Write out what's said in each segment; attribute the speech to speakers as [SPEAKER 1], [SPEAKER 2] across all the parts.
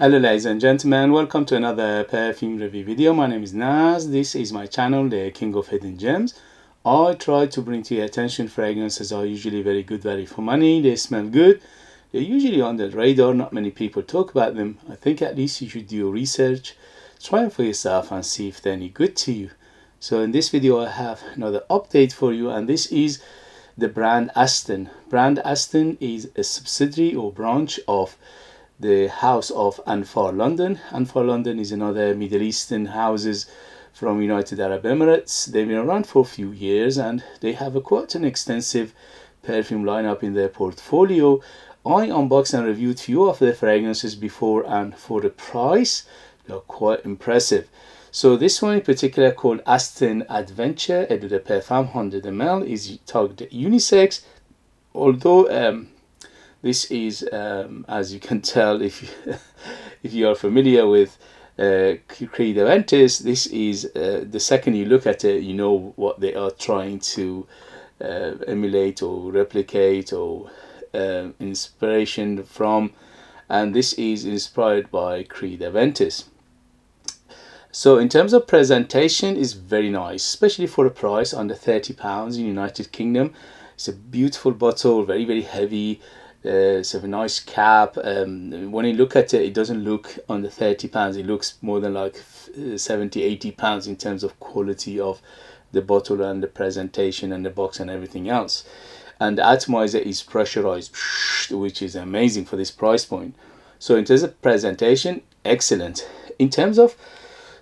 [SPEAKER 1] Hello ladies and gentlemen, welcome to another perfume review video. My name is Naz. This is my channel, the King of Hidden Gems. I try to bring to your attention fragrances are usually very good value for money. They smell good. They're usually on the radar. Not many people talk about them. I think at least you should do your research, try them for yourself and see if they're any good to you. So in this video I have another update for you, and this is the brand Asten. Brand Asten is a subsidiary or branch of the house of Anfar London. Anfar London is another Middle Eastern houses from United Arab Emirates. They've been around for a few years and they have quite an extensive perfume lineup in their portfolio. I unboxed and reviewed few of their fragrances before, and for the price they are quite impressive. So this one in particular, called Asten Adventure Eau de Parfum 100ml, is targeted unisex, although this is, as you can tell if you are familiar with Creed Aventis, this is the second you look at it, you know what they are trying to emulate or replicate or inspiration from, and this is inspired by Creed Aventis. So in terms of presentation, is very nice, especially for a price under £30 in United Kingdom. It's a beautiful bottle, very heavy. It's a nice cap. When you look at it, it doesn't look under £30. It looks more than like £70-80 in terms of quality of the bottle and the presentation and the box and everything else. And the atomizer is pressurized, which is amazing for this price point. So in terms of presentation, excellent. In terms of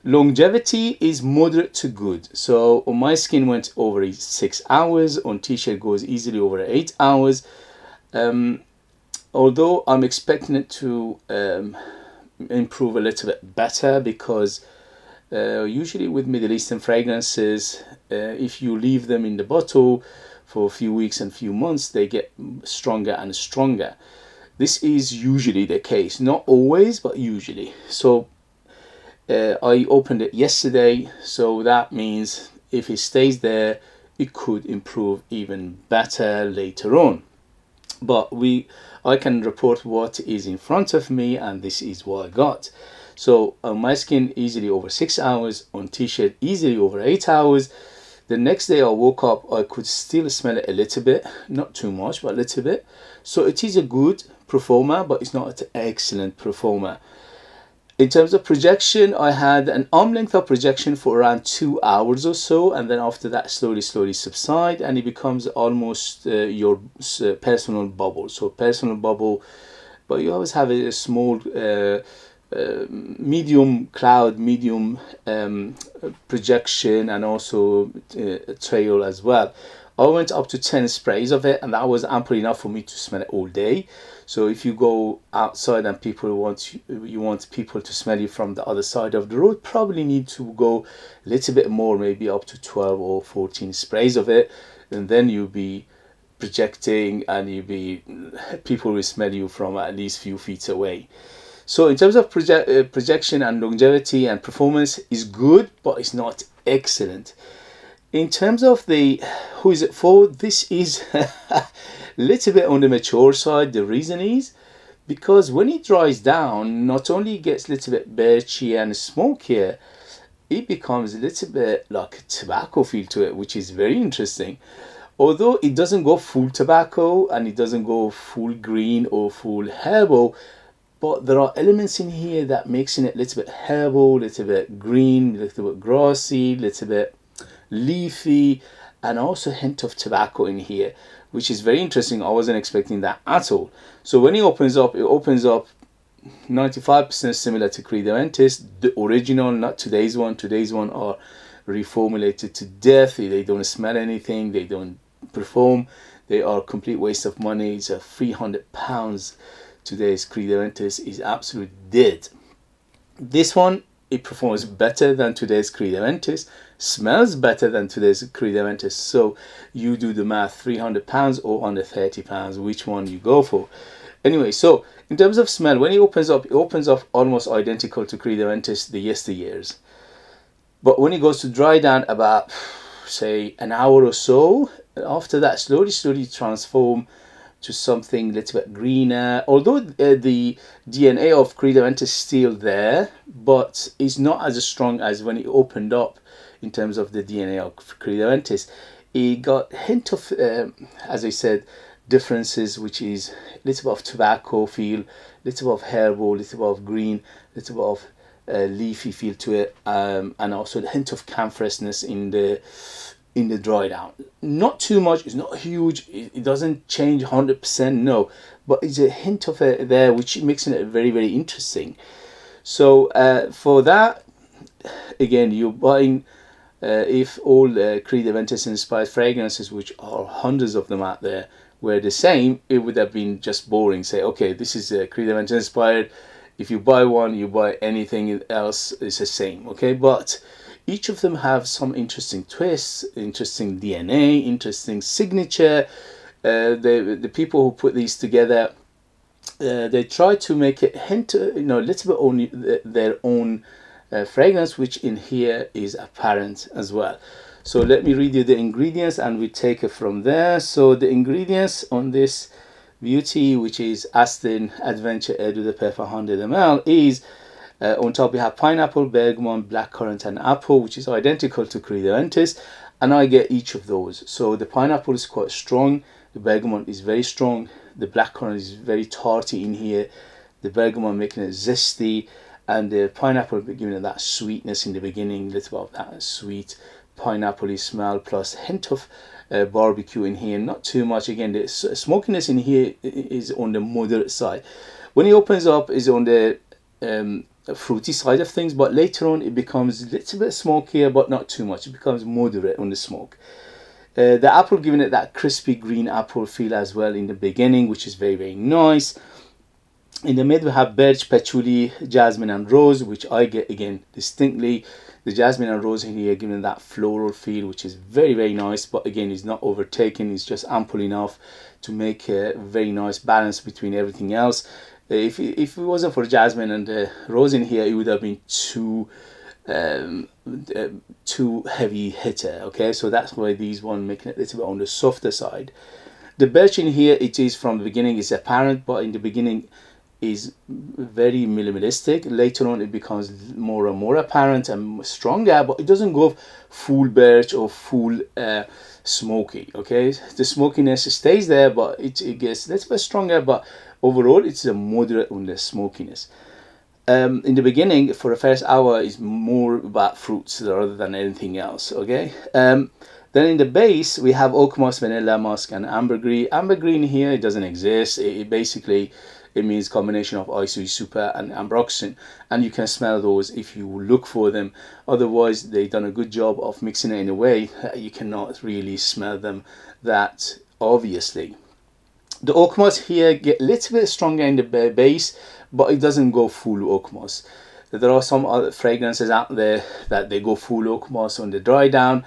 [SPEAKER 1] longevity, is moderate to good. So on my skin went over 6 hours. On t-shirt goes easily over 8 hours. Although I'm expecting it to improve a little bit better, because usually with Middle Eastern fragrances, if you leave them in the bottle for a few weeks and few months, they get stronger and stronger. This is usually the case, not always, but usually. So I opened it yesterday, so that means if it stays there, it could improve even better later on. But I can report what is in front of me, and this is what I got. So on my skin, easily over 6 hours. On t-shirt, easily over 8 hours. The next day I woke up, I could still smell it a little bit, not too much, but a little bit. So it is a good performer, but it's not an excellent performer. In terms of projection, I had an arm length of projection for around 2 hours or so, and then after that slowly subside, and it becomes almost your personal bubble. So personal bubble, but you always have a small medium cloud, medium projection, and also a trail as well. I went up to 10 sprays of it, and that was ample enough for me to smell it all day. So if you go outside and you want people to smell you from the other side of the road, probably need to go a little bit more, maybe up to 12 or 14 sprays of it, and then you'll be projecting, and people will smell you from at least few feet away. So in terms of projection and longevity and performance, is good, but it's not excellent. In terms of who is it for, this is a little bit on the mature side. The reason is because when it dries down, not only it gets a little bit birchy and smokier, it becomes a little bit like a tobacco feel to it, which is very interesting. Although it doesn't go full tobacco and it doesn't go full green or full herbal, but there are elements in here that makes it a little bit herbal, a little bit green, a little bit grassy, a little bit leafy, and also a hint of tobacco in here, which is very interesting. I wasn't expecting that at all. So when it opens up 95% similar to Creed Aventis, the original, not today's one. Today's one are reformulated to death. They don't smell anything, they don't perform, they are a complete waste of money. It's a £300. Today's Creed Aventis is absolutely dead. This one, it performs better than today's Creed Aventis, smells better than today's Creed Aventis. So you do the math, £300 or under £30, which one you go for. Anyway, so in terms of smell, when it opens up almost identical to Creed Aventis, the yesteryears. But when it goes to dry down about, say, an hour or so, after that slowly transform to something a little bit greener. Although the DNA of Creed Aventus is still there, but it's not as strong as when it opened up in terms of the DNA of Creed Aventus. It got a hint of, as I said, differences, which is a little bit of tobacco feel, little bit of herbal, little bit of green, little bit of leafy feel to it, and also the hint of camphousness in the dry down. Not too much, it's not huge, it doesn't change 100%, no, but it's a hint of it there, which makes it very, very interesting. So for that, again, you're buying, if all Creed Aventus inspired fragrances, which are hundreds of them out there, were the same, it would have been just boring. Say, okay, this is Creed Aventus inspired. If you buy one, you buy anything else, it's the same, okay? But each of them have some interesting twists, interesting DNA, interesting signature. The people who put these together, they try to make it hint, a little bit on their own fragrance, which in here is apparent as well. So let me read you the ingredients and we take it from there. So the ingredients on this beauty, which is Asten Adventure Eau de Parfum 100 ml, is on top we have pineapple, bergamot, blackcurrant and apple, which is identical to Creed Aventus, and I get each of those. So the pineapple is quite strong, the bergamot is very strong, the blackcurrant is very tarty in here, the bergamot making it zesty, and the pineapple giving it that sweetness in the beginning, little bit of that sweet pineapple smell, plus hint of barbecue in here, not too much. Again, the smokiness in here is on the moderate side. When it opens up, is on the fruity side of things, but later on it becomes a little bit smokier, but not too much. It becomes moderate on the smoke. The apple giving it that crispy green apple feel as well in the beginning, which is very, very nice. In the middle we have birch, patchouli, jasmine and rose, which I get again distinctly. The jasmine and rose in here giving that floral feel, which is very, very nice, but again it's not overtaken, it's just ample enough to make a very nice balance between everything else. If it wasn't for jasmine and rose in here, it would have been too heavy hitter, okay? So that's why these one making it a little bit on the softer side. The birch in here, it is from the beginning is apparent, but in the beginning is very minimalistic. Later on it becomes more and more apparent and stronger, but it doesn't go full birch or full smoky, okay? The smokiness stays there, but it gets a little bit stronger, but overall it's a moderate on the smokiness. In the beginning, for the first hour, is more about fruits rather than anything else, okay? Then in the base we have oak moss, vanilla musk and ambergris. Ambergris here, it doesn't exist. It basically, it means combination of isoe super and ambroxan, and you can smell those if you look for them. Otherwise, they've done a good job of mixing it in a way that you cannot really smell them that obviously. The oak moss here get a little bit stronger in the base, but it doesn't go full oak moss. There are some other fragrances out there that they go full oak moss on the dry down.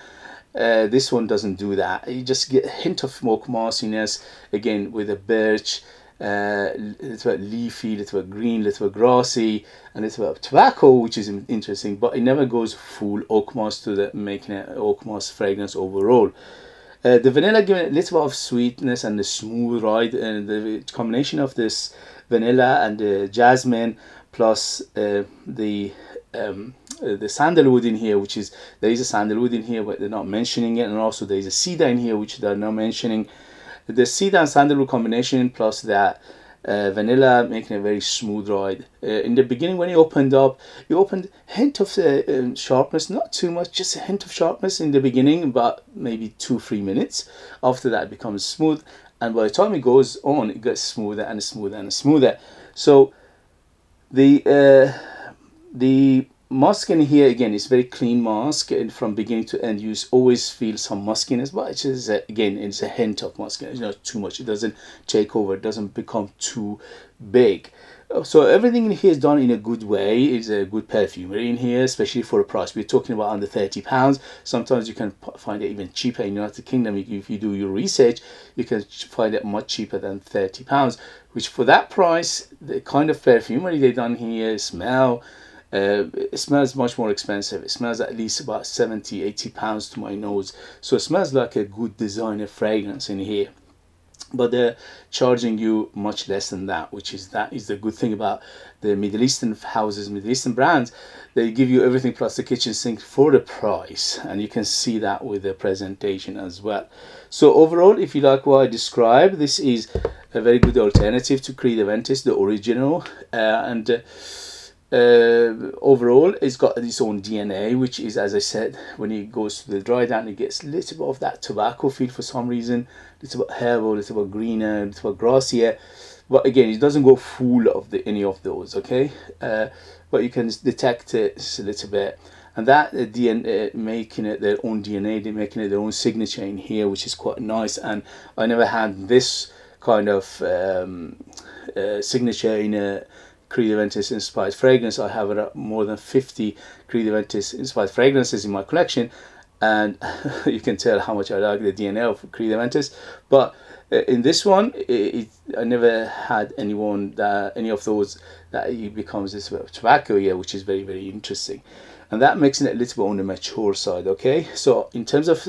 [SPEAKER 1] This one doesn't do that. You just get a hint of oak mossiness, again with a birch, little bit leafy, little bit green, little bit grassy, and little bit of tobacco, which is interesting, but it never goes full oak moss to the making an oak moss fragrance overall. The vanilla giving it a little bit of sweetness and the smooth ride, and the combination of this vanilla and the jasmine plus the sandalwood in here, which is, there is a sandalwood in here but they're not mentioning it, and also there is a cedar in here which they're not mentioning. The cedar and sandalwood combination plus that vanilla making a very smooth ride. In the beginning when it opened up, it opened hint of sharpness, not too much, just a hint of sharpness in the beginning, about maybe 2-3 minutes. After that it becomes smooth, and by the time it goes on, it gets smoother and smoother and smoother. So the musk in here, again, is very clean musk, and from beginning to end you always feel some muskiness, but it is again, it's a hint of muskiness. It's not too much, it doesn't take over, it doesn't become too big. So everything in here is done in a good way. It's a good perfumery in here, especially for a price. We're talking about under £30. Sometimes you can find it even cheaper in the United Kingdom. If you do your research, you can find it much cheaper than £30, which for that price, the kind of perfumery they've done here, it smells much more expensive. It smells at least about £70-80 to my nose. So it smells like a good designer fragrance in here. but they're charging you much less than that, that is the good thing about the Middle Eastern houses, Middle Eastern brands. They give you everything plus the kitchen sink for the price, and you can see that with the presentation as well. So overall, if you like what I described, this is a very good alternative to Creed Aventus, the original, and overall it's got its own DNA, which is, as I said, when it goes to the dry down, it gets a little bit of that tobacco feel for some reason, a little bit herbal, a little bit greener, a little bit grassier, but again, it doesn't go full of any of those, okay? But you can detect it a little bit, and that DNA making it their own DNA, they're making it their own signature in here, which is quite nice. And I never had this kind of signature in a Creed Aventus inspired fragrance. I have more than 50 Creed Aventus inspired fragrances in my collection, and you can tell how much I like the DNA of Creed Aventus. But in this one, I never had any of those that it becomes this tobacco here, which is very, very interesting, and that makes it a little bit on the mature side. Okay, so in terms of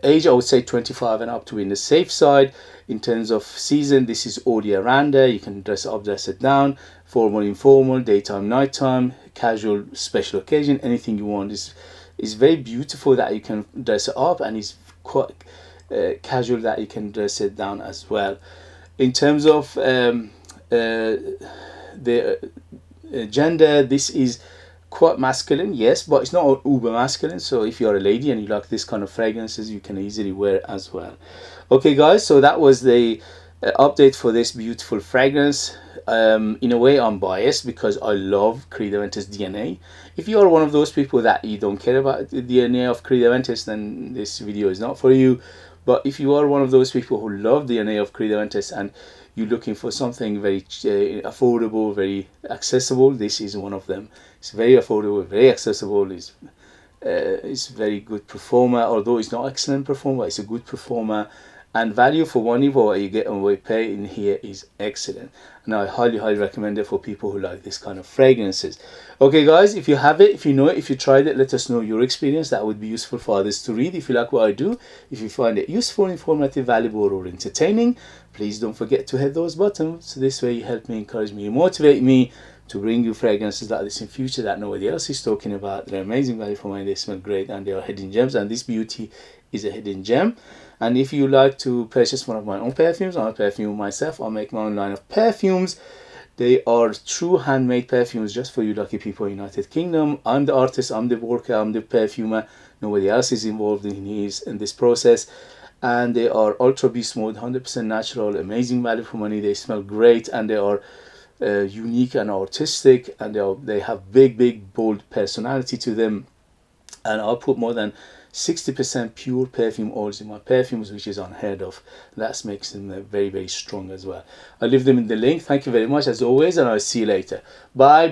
[SPEAKER 1] age, I would say 25 and up to be in the safe side. In terms of season, this is all year rounder. You can dress it up, dress it down, formal, informal, daytime, nighttime, casual, special occasion, anything you want. Is very beautiful that you can dress it up, and it's quite casual that you can dress it down as well. In terms of the gender, this is quite masculine, yes, but it's not uber masculine. So if you're a lady and you like this kind of fragrances, you can easily wear it as well. Okay guys, so that was the update for this beautiful fragrance. In a way, I'm biased because I love Creed Aventus DNA. If you are one of those people that you don't care about the DNA of Creed Aventus, then this video is not for you. But if you are one of those people who love the DNA of Creed Aventus and you're looking for something very affordable, very accessible, this is one of them. It's very affordable, very accessible. It's very good performer, although it's not excellent performer, it's a good performer, and value for money for what you get and what you pay in here is excellent, and I highly recommend it for people who like this kind of fragrances. Okay guys, if you have it, if you know it, if you tried it, let us know your experience. That would be useful for others to read. If you like what I do, if you find it useful, informative, valuable, or entertaining, please don't forget to hit those buttons. So this way you help me, encourage me, motivate me to bring you fragrances like this in future that nobody else is talking about. They're amazing value for money, they smell great, and they are hidden gems, and this beauty is a hidden gem. And if you like to purchase one of my own perfumes, I'm a perfumer myself. I make my own line of perfumes. They are true handmade perfumes just for you lucky people in the United Kingdom. I'm the artist, I'm the worker, I'm the perfumer. Nobody else is involved in this process. And they are ultra beast mode, 100% natural, amazing value for money. They smell great, and they are unique and artistic, and they have big bold personality to them. And I'll put more than 60% pure perfume oils in my perfumes, which is unheard of. That makes them very strong as well. I'll leave them in the link. Thank you very much as always, and I'll see you later. Bye.